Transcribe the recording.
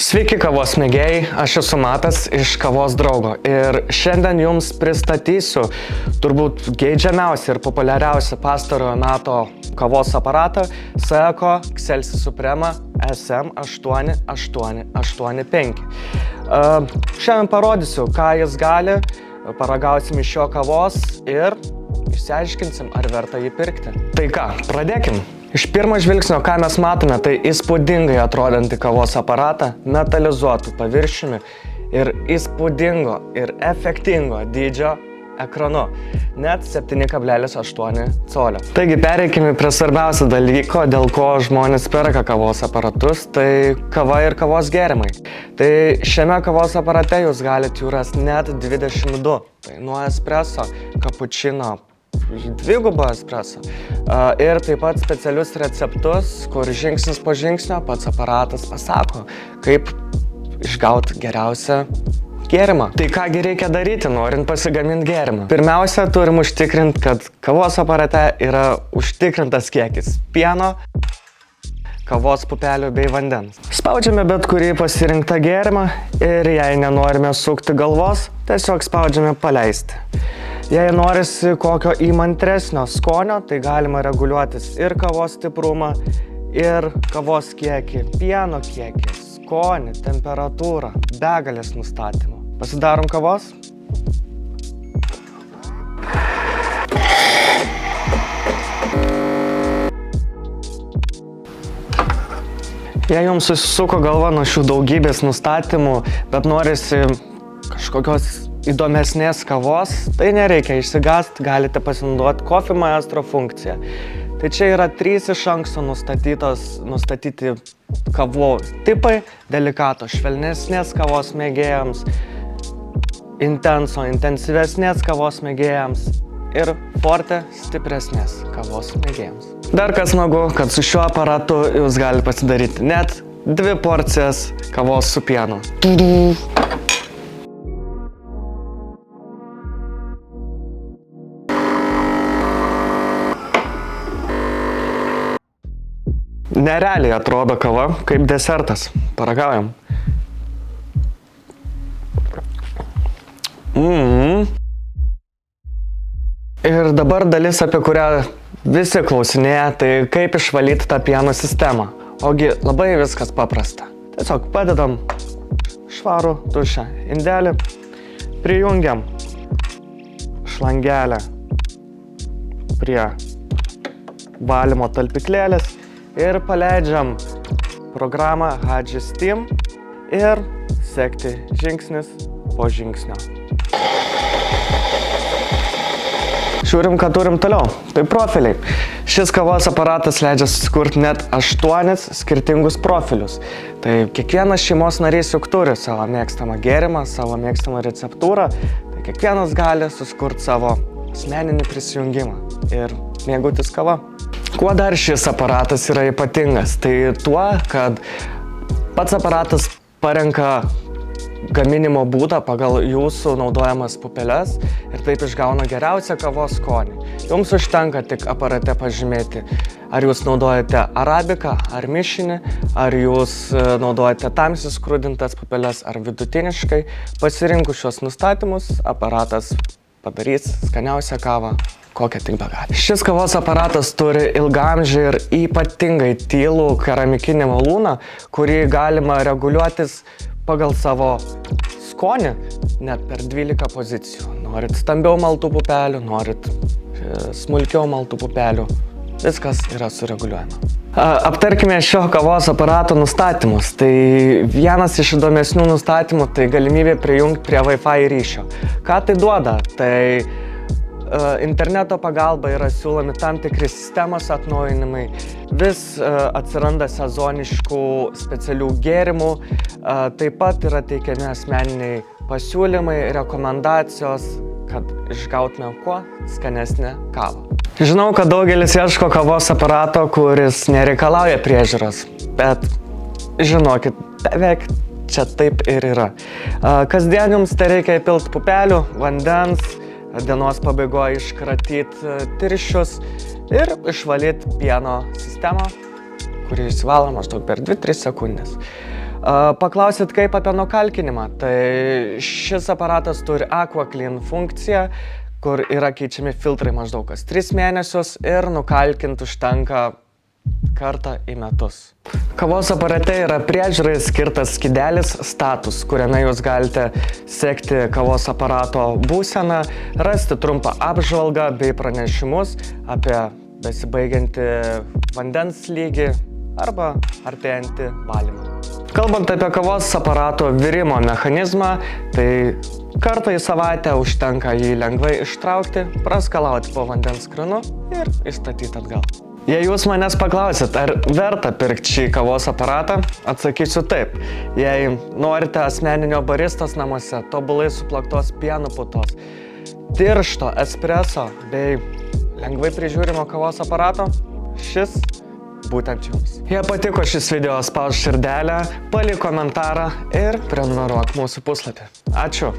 Sveiki kavos mėgėjai, aš esu Matas iš Kavos draugo ir šiandien jums pristatysiu turbūt geidžiamiausią ir populiariausią pastarojo meto kavos aparatą Seiko Excelsis Suprema SM8885. Šiandien parodysiu, ką jis gali, paragausim iš jo kavos ir išsiaiškinsim, ar verta jį pirkti. Tai ką, pradėkim. Iš pirmo žvilgsnio, ką mes matome, tai įspūdingai atrodantį kavos aparatą metalizuotų paviršiumi ir įspūdingo ir efektingo dydžio ekranu, net 7,8 colio. Taigi pereikime prie svarbiausio dalyko, dėl ko žmonės perka kavos aparatus, tai kava ir kavos gėrimai. Tai šiame kavos aparate jūs galite jų rasti net 22, tai nuo espresso, cappuccino, dvigubą espresso ir taip pat specialius receptus, kur žingsnis po žingsnio pats aparatas pasako, kaip išgauti geriausią gėrimą. Tai kągi reikia daryti, norint pasigaminti gėrimą? Pirmiausia, turim užtikrinti, kad kavos aparate yra užtikrintas kiekis pieno, kavos pupelių bei vandens. Spaudžiame bet kurį pasirinktą gėrimą ir jei nenorime sukti galvos, tiesiog spaudžiame paleisti. Jei norisi kokio įmantresnio skonio, tai galima reguliuotis ir kavos stiprumą, ir kavos kiekį, pieno kiekį, skonį, temperatūrą, begalės nustatymų. Pasidarom kavos. Jei jums susisuko galva nuo šių daugybės nustatymų, bet norisi kažkokios įdomesnės kavos, tai nereikia išsigąsti, galite pasinaudoti Coffee Maestro funkciją. Tai čia yra 3 iš anksto nustatyti kavų tipai: delikato švelnesnės kavos mėgėjams, intensyvesnės kavos mėgėjams ir forte stipresnės kavos mėgėjams. Dar kas smagu, kad su šiuo aparatu jūs galite pasidaryti net 2 porcijas kavos su pienu. Nerealiai atrodo kava kaip desertas. Paragaujam. Ir dabar dalis, apie kurią visi klausinėja, tai kaip išvalyti tą pieno sistemą. Ogi labai viskas paprasta. Tiesiog padedam švarų tuščią indelį, prijungiam šlangelę prie valymo talpiklėlės ir paleidžiam programą Haji Steam ir sekti žingsnis po žingsnio. Žiūrim, ką turim toliau. Tai profiliai. Šis kavos aparatas leidžia susikurti net 8 skirtingus profilius. Tai kiekvienas šeimos narys juk turi savo mėgstamą gėrimą, savo mėgstamą receptūrą. Tai kiekvienas gali susikurti savo asmeninį prisijungimą ir mėgautis kava. Kuo dar šis aparatas yra ypatingas? Tai tuo, kad pats aparatas parenka gaminimo būdą pagal jūsų naudojamas pupeles ir taip išgauna geriausią kavos skonį. Jums užtenka tik aparate pažymėti, ar jūs naudojate arabiką ar mišinį, ar jūs naudojate tamsiai skrudintas pupeles ar vidutiniškai. Pasirinkus šios nustatymus, aparatas padarys skaniausią kavą, kokią tik begali. Šis kavos aparatas turi ilgaamžį ir ypatingai tylų keramikinį malūną, kurį galima reguliuotis pagal savo skonį net per 12 pozicijų. Norit stambiau maltų pupelių, norit smulkiau maltų pupelių. Viskas yra sureguliuojama. Aptarkime šio kavos aparato nustatymus. Tai vienas iš įdomesnių nustatymų tai galimybė prijungti prie Wi-Fi ryšio. Ką tai duoda? Tai interneto pagalba yra siūlomi tam tikri sistemos atnaujinimai, vis atsiranda sezoniškų specialių gėrimų, taip pat yra teikiami asmeniniai pasiūlymai, rekomendacijos, kad išgautume kuo skanesnę kavą. Žinau, kad daugelis ieško kavos aparato, kuris nereikalauja priežiūros, bet žinokit, beveik čia taip ir yra. Kasdien jums tai reikia įpilti pupelių, vandens, dienos pabaigoje iškratyti tirščius ir išvalyti pieno sistemą, kuri išsivalo maždaug per 2-3 sekundės. Paklausit, kaip apie nukalkinimą. Tai šis aparatas turi AquaClean funkciją, kur yra keičiami filtrai maždaug kas 3 mėnesius ir nukalkinti užtenka kartą į metus. Kavos aparate yra priežiūrai skirtas skydelis Status, kuriame jūs galite sekti kavos aparato būseną, rasti trumpą apžvalgą bei pranešimus apie besibaigiantį vandens lygį arba artėjantį valymą. Kalbant apie kavos aparato virimo mechanizmą, tai kartą į savaitę užtenka jį lengvai ištraukti, praskalauti po vandens kranu ir įstatyti atgal. Jei jūs manęs paklausit, ar verta pirkti šį kavos aparatą, atsakysiu taip. Jei norite asmeninio baristos namuose, tobulai suplaktos pieno putos, tiršto espreso bei lengvai prižiūrimo kavos aparato, šis būtent jums. Jei patiko šis video, spausk širdelę, palik komentarą ir prenumeruok mūsų puslapį. Ačiū!